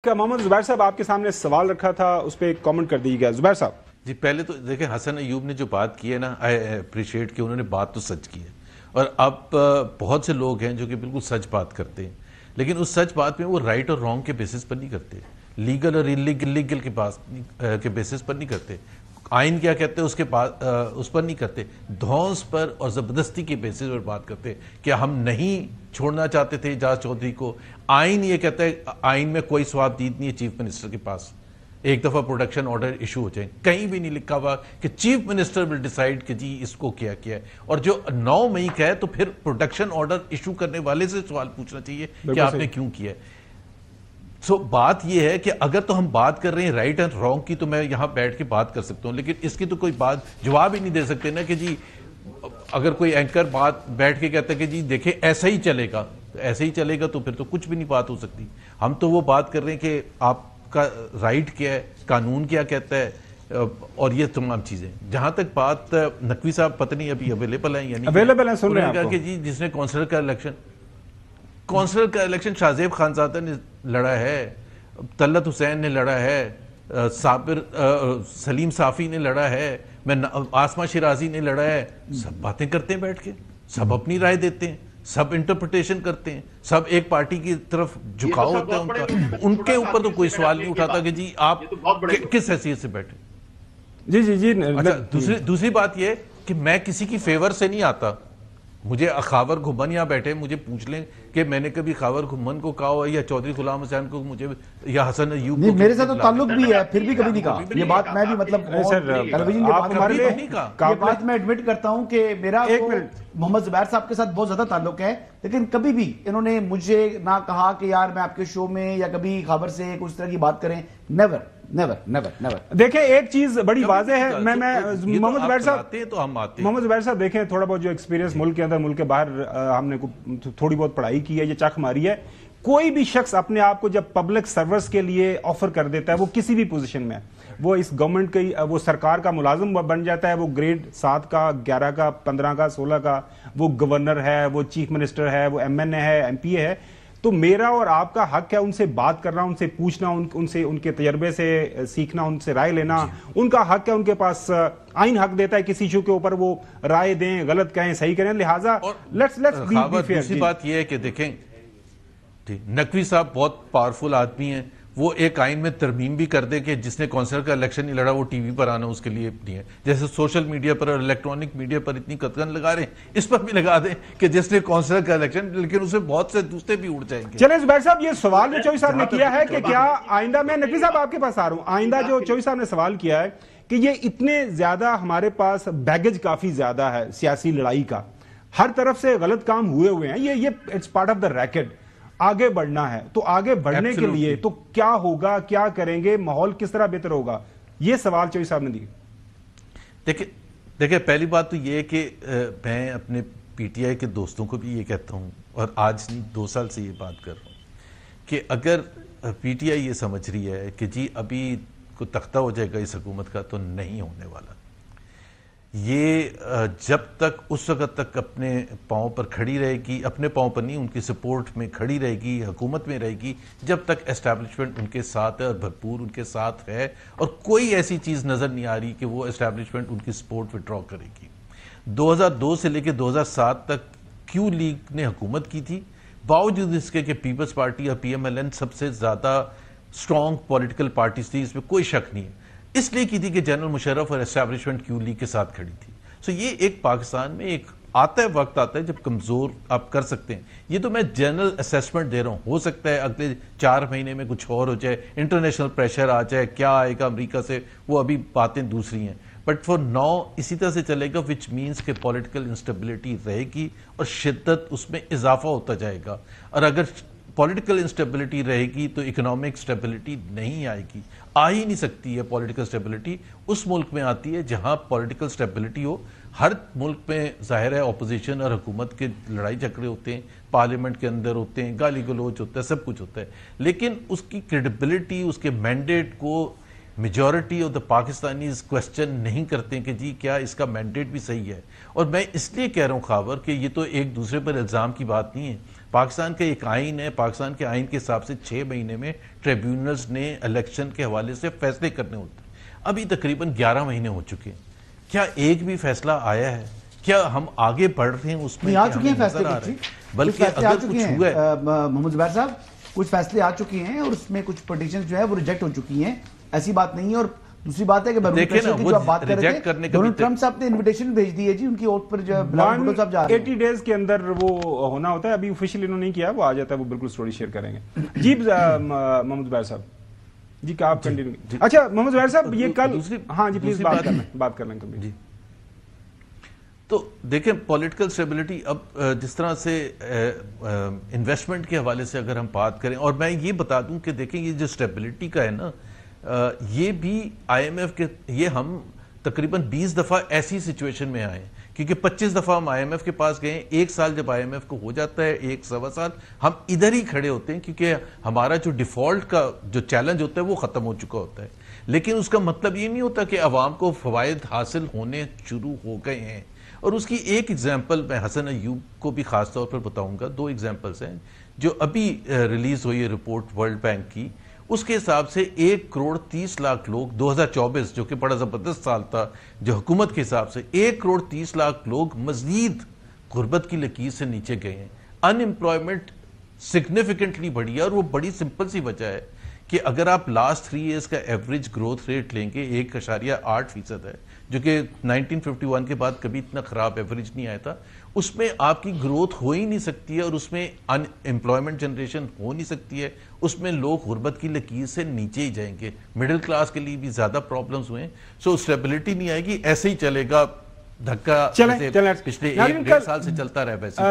محمد زبیر صاحب آپ کے سامنے سوال رکھا تھا، اس پہ ایک کامنٹ کر دیجیے گا زبیر صاحب. جی پہلے تو دیکھیں حسن ایوب نے جو بات کی ہے نا، آئی اپریشیٹ کہ انہوں نے بات تو سچ کی ہے، اور اب بہت سے لوگ ہیں جو کہ بالکل سچ بات کرتے ہیں، لیکن اس سچ بات میں وہ رائٹ اور رانگ کے بیسس پر نہیں کرتے، لیگل اور انلیگل کے بیسس پر نہیں کرتے، آئین کیا کہتے ہیں اس پر نہیں کرتے، دھونس پر اور زبردستی کے بیسس پر بات کرتے کہ ہم نہیں چھوڑنا چاہتے تھے اعجاز چودھری کو. آئین یہ کہتا ہے، آئین میں کوئی سوابدید نہیں ہے چیف منسٹر کے پاس، ایک دفعہ پروڈکشن آرڈر ایشو ہو جائیں، کہیں بھی نہیں لکھا ہوا کہ چیف منسٹر ول ڈیسائیڈ کہ جی اس کو کیا ہے. اور جو 9 مئی کا ہے تو پھر پروڈکشن آرڈر ایشو کرنے والے سے سوال پوچھنا چاہیے کہ آپ نے کیوں کیا ہے. سو بات یہ ہے کہ اگر تو ہم بات کر رہے ہیں رائٹ اینڈ رانگ کی تو میں یہاں بیٹھ کے بات کر سکتا ہوں، لیکن اس کی تو کوئی بات جواب ہی نہیں دے سکتے نا کہ جی اگر کوئی اینکر بات بیٹھ کے کہتا ہے کہ جی دیکھیں ایسا ہی چلے گا، ایسے ہی چلے گا تو پھر تو کچھ بھی نہیں بات ہو سکتی. ہم تو وہ بات کر رہے ہیں کہ آپ کا رائٹ کیا ہے، قانون کیا کہتا ہے، اور یہ تمام چیزیں. جہاں تک بات نقوی صاحب پتہ نہیں ابھی اویلیبل ہیں یعنی اویلیبل ہیں، سن رہے ہیں آپ کو کہ جی جس نے کونسلر کا الیکشن شاہزیب خانزادہ نے لڑا ہے، طلعت حسین نے لڑا ہے، سلیم صافی نے لڑا ہے، آسمہ شیرازی نے لڑا ہے. سب باتیں کرتے ہیں بیٹھ کے، سب اپنی رائے دیتے ہیں، سب انٹرپریٹیشن کرتے ہیں، سب ایک پارٹی کی طرف جھکاؤ ہوتا ہے ان کا. ان کے اوپر تو کوئی سوال نہیں اٹھاتا کہ جی آپ کس حیثیت سے بیٹھے. جی دوسری بات یہ کہ میں کسی کی فیور سے نہیں آتا. مجھے خاور گھمن یہاں بیٹھے مجھے پوچھ لیں کہ میں نے کبھی خاور گھمن کو کہا ہو یا چودھری غلام حسین کو مجھے یا حسن ایوب کو. میرے ساتھ تو تعلق بھی ہے پھر بھی کبھی نہیں کہا یہ بات. میں بھی مطلب ٹیلیویژن کے بات میں ایڈمٹ کرتا ہوں کہ میرا محمد زبیر صاحب کے ساتھ بہت زیادہ تعلق ہے، لیکن کبھی بھی انہوں نے مجھے نہ کہا کہ یار میں آپ کے شو میں یا کبھی خبر سے اس طرح کی بات کریں. Never never never never. دیکھیں ایک چیز بڑی واضح ہے، میں محمد زبیر صاحب دیکھیں تھوڑا بہت جو ایکسپیرینس ملک کے اندر ملک کے باہر ہم نے تھوڑی بہت پڑھائی کی ہے، یہ چک ماری ہے. کوئی بھی شخص اپنے آپ کو جب پبلک سروس کے لیے آفر کر دیتا ہے، وہ کسی بھی پوزیشن میں، وہ اس گورنمنٹ کی وہ سرکار کا ملازم بن جاتا ہے، وہ گریڈ 7 کا 11 کا 15 کا 16 کا، وہ گورنر ہے، وہ چیف منسٹر ہے، وہ ایم این اے ہے، ایم پی اے ہے، تو میرا اور آپ کا حق ہے ان سے بات کرنا، ان سے پوچھنا، ان سے ان کے تجربے سے سیکھنا، ان سے رائے لینا. ان کا حق ہے، ان کے پاس آئین حق دیتا ہے کسی ایشو کے اوپر وہ رائے دیں، غلط کہیں، صحیح کریں. لہٰذا لیٹس بی فیئر. دوسری بات یہ ہے کہ دیکھیں نقوی صاحب بہت پاورفل آدمی ہیں، وہ ایک آئین میں ترمیم بھی کر دے کہ جس نے کونسلر کا الیکشن نہیں لڑا وہ ٹی وی پر آنا اس کے لیے نہیں ہے. جیسے سوشل میڈیا پر اور الیکٹرانک میڈیا پر اتنی قطغن لگا رہے ہیں، اس پر بھی لگا دیں کہ جس نے کونسلر کا الیکشن، لیکن اسے بہت سے دوسرے بھی اڑ جائیں گے. چلیں زبیر صاحب یہ سوال جو چوئی صاحب نے کیا ہے کہ کیا آئندہ، میں نقوی صاحب آپ کے پاس آ رہا ہوں، آئندہ جو چوئی صاحب نے سوال کیا ہے کہ یہ اتنے زیادہ ہمارے پاس بیگج کافی زیادہ ہے سیاسی لڑائی کا، ہر طرف سے غلط کام ہوئے ہیں، یہ it's part of the racket. آگے بڑھنا ہے تو آگے بڑھنے کے لیے تو کیا ہوگا، کیا کریں گے، ماحول کس طرح بہتر ہوگا، یہ سوال چوئی صاحب نے دی. دیکھیں پہلی بات تو یہ ہے کہ میں اپنے پی ٹی آئی کے دوستوں کو بھی یہ کہتا ہوں، اور آج نہیں 2 سال سے یہ بات کر رہا ہوں کہ اگر پی ٹی آئی یہ سمجھ رہی ہے کہ جی ابھی کو تختہ ہو جائے گا اس حکومت کا، تو نہیں ہونے والا. یہ جب تک اس وقت تک اپنے پاؤں پر کھڑی رہے گی، اپنے پاؤں پر نہیں ان کی سپورٹ میں کھڑی رہے گی، حکومت میں رہے گی، جب تک اسٹیبلشمنٹ ان کے ساتھ ہے اور بھرپور ان کے ساتھ ہے، اور کوئی ایسی چیز نظر نہیں آ رہی کہ وہ اسٹیبلشمنٹ ان کی سپورٹ وڈرا کرے گی. 2002 سے لے کے 2007 تک کیو لیگ نے حکومت کی تھی، باوجود اس کے کہ پیپلز پارٹی اور پی ایم ایل این سب سے زیادہ اسٹرانگ پولیٹیکل پارٹیز تھی، اس میں کوئی شک نہیں ہے. اس لیے کی تھی کہ جنرل مشرف اور اسٹیبلشمنٹ کیو لیگ کے ساتھ کھڑی تھی. سو یہ ایک پاکستان میں ایک وقت آتا ہے جب کمزور آپ کر سکتے ہیں. یہ تو میں جنرل اسیسمنٹ دے رہا ہوں، ہو سکتا ہے اگلے 4 مہینے میں کچھ اور ہو جائے، انٹرنیشنل پریشر آ جائے، کیا آئے گا امریکہ سے، وہ ابھی باتیں دوسری ہیں. بٹ فار ناؤ اسی طرح سے چلے گا، وچ مینس کہ پولیٹیکل انسٹیبلٹی رہے گی اور شدت اس میں اضافہ ہوتا جائے گا. اور اگر پولیٹیکل انسٹیبلٹی رہے گی تو اکنامک اسٹیبلٹی نہیں آئے گی. آ ہی نہیں سکتی ہے پولیٹیکل اسٹیبلٹی. اس ملک میں آتی ہے جہاں پولیٹیکل اسٹیبلٹی ہو. ہر ملک میں ظاہر ہے اپوزیشن اور حکومت کے لڑائی جھگڑے ہوتے ہیں، پارلیمنٹ کے اندر ہوتے ہیں، گالی گلوچ ہوتا ہے، سب کچھ ہوتا ہے، لیکن اس کی کریڈیبلٹی، اس کے مینڈیٹ کو majority of the Pakistanis question نہیں کرتے ہیں کہ جی کیا اس کا مینڈیٹ بھی صحیح ہے. اور میں اس لیے کہہ رہا ہوں خاور کہ یہ تو ایک دوسرے پر الزام کی بات نہیں ہے، پاکستان کا ایک آئین ہے، پاکستان کے آئین کے حساب سے 6 مہینے میں ٹریبیونلز نے الیکشن کے حوالے سے فیصلے کرنے ہوتے ہیں. ابھی تقریباً 11 مہینے ہو چکے ہیں. کیا ایک بھی فیصلہ آیا ہے؟ کیا ہم آگے بڑھ رہے ہیں اس میں؟ آ چکے ہیں فیصلے، بلکہ اگر کچھ ہوا ہے محمد زبیر صاحب، کچھ فیصلے آ چکے ہیں اور اس میں کچھ پٹیشن جو ہے وہ ریجیکٹ ہو چکی ہیں، ایسی بات نہیں ہے. اور دوسری بات ہے کہ جو آپ بات کر رہے تھے، ڈونلڈ ٹرمپ صاحب نے انویٹیشن بھیج دی ہے جی ان کی ووٹ پر، جو بھٹو صاحب جا رہے ہیں 80 ڈیز کے اندر وہ ہونا ہوتا ہے. ابھی آفیشیلی انہوں نے نہیں کیا، وہ آ جاتا ہے، وہ بالکل سٹوری شیئر کریں گے. جی محمد زبیر صاحب جی کا آپ کنٹینیو. اچھا محمد زبیر صاحب یہ کل ہاں جی پلیز بات کر لیں کبھی. جی تو دیکھیں پولیٹیکل سٹیبلٹی، اب جس طرح سے انویسٹمنٹ کے حوالے سے اگر ہم بات کریں، اور میں یہ بتا دوں کہ دیکھیں یہ جو سٹیبلٹی کا ہے نا، یہ بھی آئی ایم ایف کے، یہ ہم تقریباً 20 دفعہ ایسی سچویشن میں آئے ہیں، کیونکہ 25 دفعہ ہم آئی ایم ایف کے پاس گئے ہیں. 1 سال جب آئی ایم ایف کو ہو جاتا ہے، 1.25 سال ہم ادھر ہی کھڑے ہوتے ہیں، کیونکہ ہمارا جو ڈیفالٹ کا جو چیلنج ہوتا ہے وہ ختم ہو چکا ہوتا ہے. لیکن اس کا مطلب یہ نہیں ہوتا کہ عوام کو فوائد حاصل ہونے شروع ہو گئے ہیں. اور اس کی ایک ایگزامپل میں حسن ایوب کو بھی خاص طور پر بتاؤں گا. 2 ایگزامپلز ہیں جو ابھی ریلیز ہوئی ہے رپورٹ ورلڈ بینک کی. اس کے حساب سے 1.30 کروڑ لوگ 2024 جو کہ بڑا زبردست سال تھا جو حکومت کے حساب سے، 1.30 کروڑ لوگ مزید غربت کی لکیر سے نیچے گئے ہیں. ان امپلائمنٹ سگنیفیکنٹلی بڑھی ہے، اور وہ بڑی سمپل سی وجہ ہے کہ اگر آپ لاسٹ 3 ایئرز کا ایوریج گروتھ ریٹ لیں گے 1.8% ہے، جو کہ 1951 کے بعد کبھی اتنا خراب ایوریج نہیں آیا تھا. اس میں آپ کی گروتھ ہو ہی نہیں سکتی ہے، اور اس میں ان امپلائمنٹ جنریشن ہو نہیں سکتی ہے. اس میں لوگ غربت کی لکیر سے نیچے ہی جائیں گے. مڈل کلاس کے لیے بھی زیادہ پرابلمز ہوئے ہیں. سو اسٹیبلٹی نہیں آئے گی، ایسے ہی چلے گا دھکا پچھلے 1.5 سال سے چلتا رہا ویسے.